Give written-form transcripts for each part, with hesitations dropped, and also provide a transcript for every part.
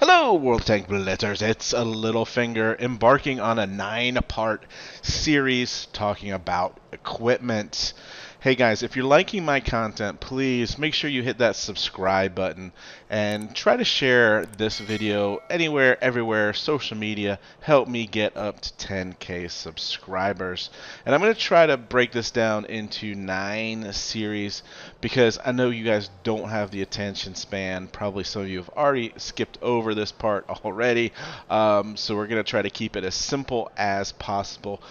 Hello, World Tank Blitzers. It's a Littlefinger embarking on a 9-part series talking about equipment. Hey guys, if you're liking my content, please make sure you hit that subscribe button and try to share this video anywhere, everywhere, social media. Help me get up to 10K subscribers. And I'm going to try to break this down into 9 series because I know you guys don't have the attention span. Probably some of you have already skipped over this part already. So we're going to try to keep it as simple as possible.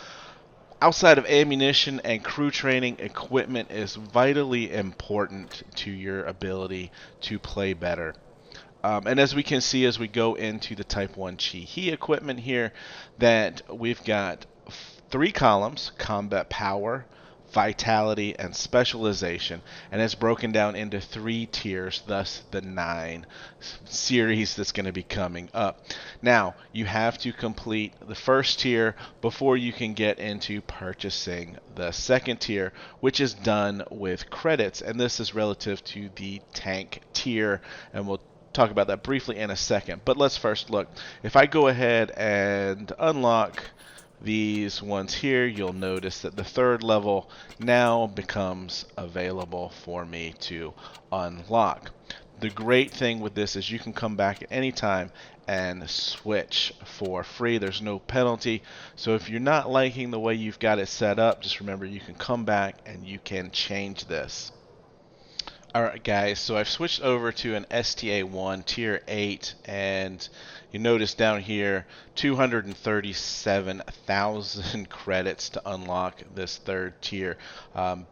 Outside of ammunition and crew training, equipment is vitally important to your ability to play better. And as we can see as we go into the Type 1 Chi-He equipment here, that we've got 3 columns: combat power, vitality, and specialization, and it's broken down into 3 tiers, thus the 9 series that's going to be coming up. Now, you have to complete the first tier before you can get into purchasing the second tier, which is done with credits, and this is relative to the tank tier, and we'll talk about that briefly in a second. But let's first look. If I go ahead and unlock these ones here, you'll notice that the third level now becomes available for me to unlock. The great thing with this is you can come back at any time and switch for free. There's no penalty. So if you're not liking the way you've got it set up, just remember you can come back and you can change this. Alright guys, so I've switched over to an STA1 tier 8, and you notice down here 237,000 credits to unlock this third tier.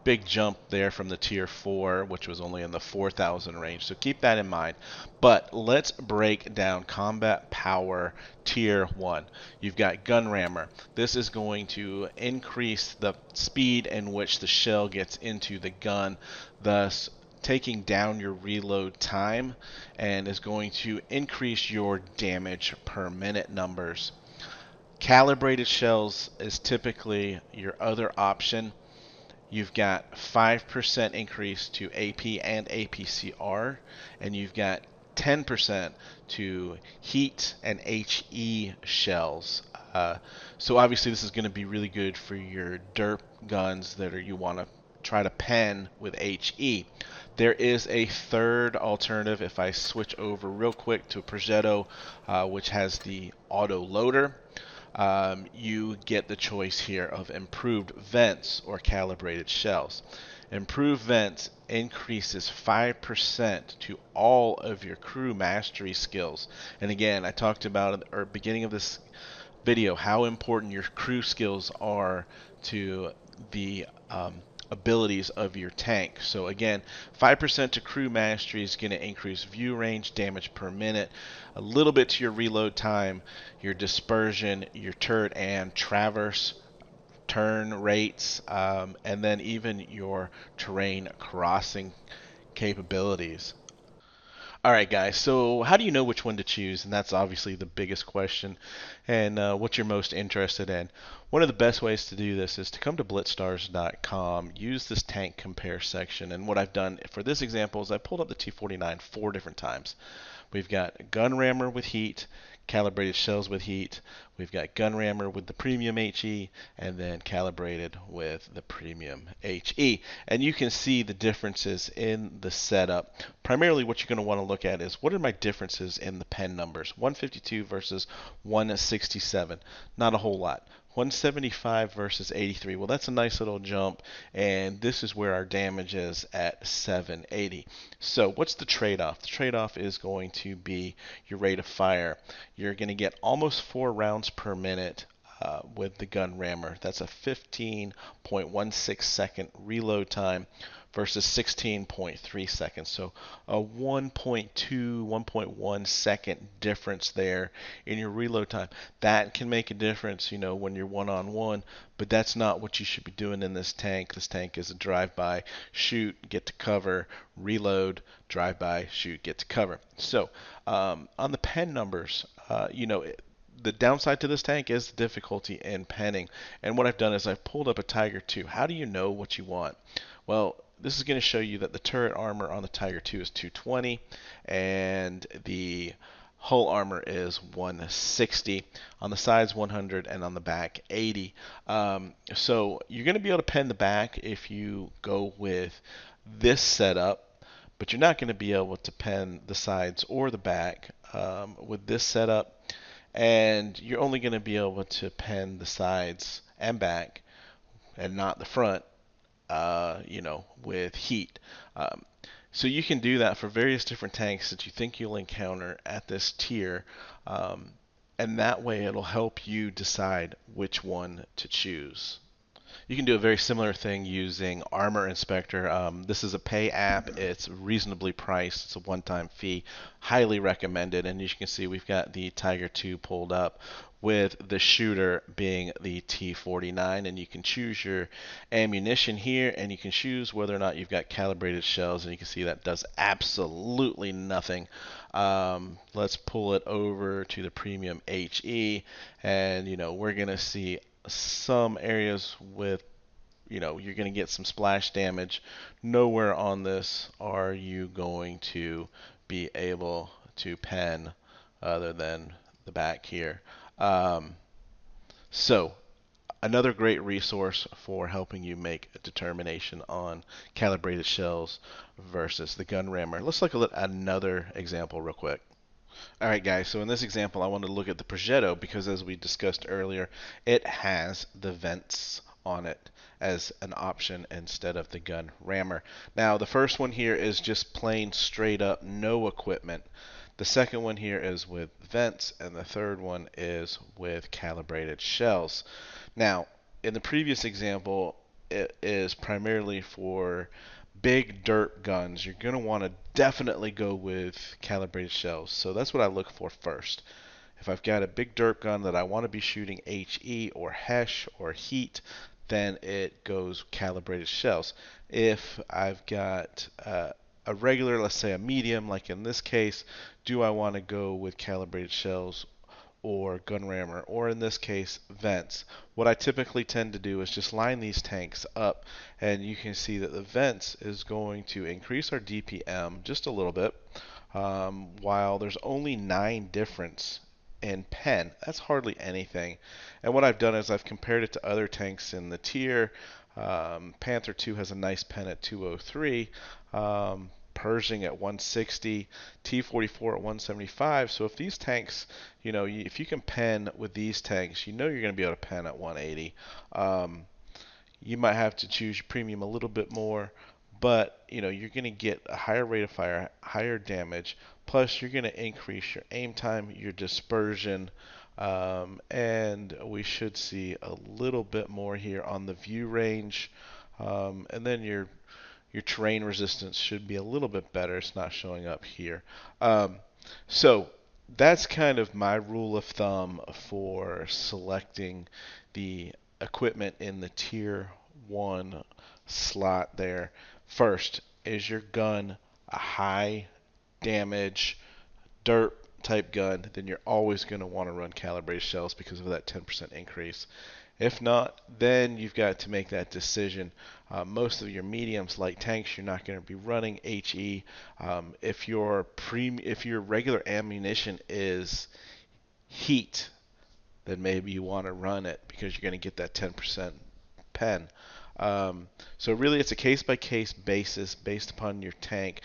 Big jump there from the tier 4, which was only in the 4,000 range, so keep that in mind. But let's break down combat power tier 1. You've got gun rammer. This is going to increase the speed in which the shell gets into the gun, thus taking down your reload time, and is going to increase your damage per minute numbers. Calibrated shells is typically your other option. You've got 5% increase to AP and APCR, and you've got 10% to heat and HE shells. So obviously this is going to be really good for your derp guns that you want to try to pen with HE. There is a third alternative if I switch over real quick to Progetto, which has the Autoloader. You get the choice here of improved vents or calibrated shells. Improved vents increases 5% to all of your crew mastery skills. And again, I talked about at the beginning of this video how important your crew skills are to the abilities of your tank. So again, 5% to crew mastery is going to increase view range, damage per minute, a little bit to your reload time, your dispersion, your turret and traverse turn rates, and then even your terrain crossing capabilities. Alright guys, so how do you know which one to choose? And that's obviously the biggest question, and what you're most interested in. One of the best ways to do this is to come to blitzstars.com, use this tank compare section, and what I've done for this example is I pulled up the T49 4 different times. We've got gun rammer with heat, calibrated shells with heat, we've got gun rammer with the premium HE, and then calibrated with the premium HE. And you can see the differences in the setup. Primarily what you're going to want to look at is what are my differences in the pen numbers. 152 versus 167. Not a whole lot. 175 versus 83. Well, that's a nice little jump, and this is where our damage is at 780. So what's the trade-off? The trade-off is going to be your rate of fire. You're going to get almost 4 rounds per minute with the gun rammer. That's a 15.16 second reload time versus 16.3 seconds. So a 1.2, 1.1 second difference there in your reload time. That can make a difference, you know, when you're one-on-one, but that's not what you should be doing in this tank. This tank is a drive-by, shoot, get to cover, reload, drive-by, shoot, get to cover. So on the pen numbers, the downside to this tank is the difficulty in penning. And what I've done is I've pulled up a Tiger 2. How do you know what you want? Well, this is going to show you that the turret armor on the Tiger 2 is 220, and the Hull armor is 160, on the sides 100, and on the back 80. So you're going to be able to pen the back if you go with this setup, but you're not going to be able to pen the sides or the back with this setup, and you're only going to be able to pen the sides and back and not the front, with heat. Um, so you can do that for various different tanks that you think you'll encounter at this tier, um, and that way it'll help you decide which one to choose. You can do a very similar thing using Armor Inspector. This is a pay app. It's reasonably priced. It's a one-time fee. Highly recommended. And as you can see, we've got the Tiger 2 pulled up with the shooter being the T49. And you can choose your ammunition here, and you can choose whether or not you've got calibrated shells. And you can see that does absolutely nothing. Let's pull it over to the Premium HE, and we're going to see some areas with you're going to get some splash damage. Nowhere on this are you going to be able to pen other than the back here. So another great resource for helping you make a determination on calibrated shells versus the gun rammer. Let's look at another example real quick. Alright guys, so in this example I wanted to look at the Progetto because as we discussed earlier, it has the vents on it as an option instead of the gun rammer. Now the first one here is just plain straight up no equipment. The second one here is with vents, and the third one is with calibrated shells. Now in the previous example, it is primarily for big dirt guns. You're going to want to definitely go with calibrated shells. So that's what I look for first. If I've got a big dirt gun that I want to be shooting HE or HESH or heat, then it goes calibrated shells. If I've got a regular, let's say a medium, like in this case, do I want to go with calibrated shells or gun rammer, or in this case, vents? What I typically tend to do is just line these tanks up, and you can see that the vents is going to increase our DPM just a little bit, while there's only 9 difference in pen. That's hardly anything. And what I've done is I've compared it to other tanks in the tier. Panther 2 has a nice pen at 203. Pershing at 160, T44 at 175. So if these tanks, if you can pen with these tanks, you're going to be able to pen at 180. You might have to choose your premium a little bit more, but you're going to get a higher rate of fire, higher damage, plus you're going to increase your aim time, your dispersion, and we should see a little bit more here on the view range, and then your terrain resistance should be a little bit better. It's not showing up here. So that's kind of my rule of thumb for selecting the equipment in the tier 1 slot there. First, is your gun a high damage dirt type gun, then you're always going to want to run calibrated shells because of that 10% increase. If not, then you've got to make that decision. Most of your mediums, light tanks, you're not going to be running HE. If your regular ammunition is heat, then maybe you want to run it because you're going to get that 10% pen. So really, it's a case-by-case basis based upon your tank.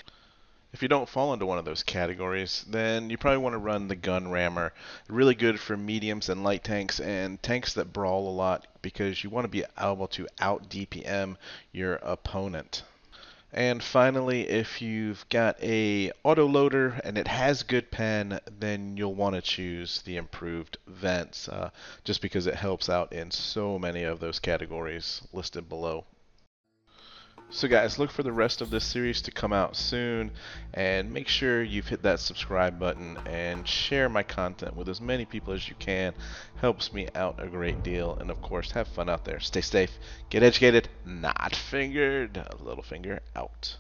If you don't fall into one of those categories, then you probably want to run the gun rammer. Really good for mediums and light tanks and tanks that brawl a lot because you want to be able to out DPM your opponent. And finally, if you've got a autoloader and it has good pen, then you'll want to choose the improved vents just because it helps out in so many of those categories listed below. So guys, look for the rest of this series to come out soon, and make sure you've hit that subscribe button and share my content with as many people as you can. Helps me out a great deal, and of course, have fun out there. Stay safe, get educated, not fingered. Littlefinger out.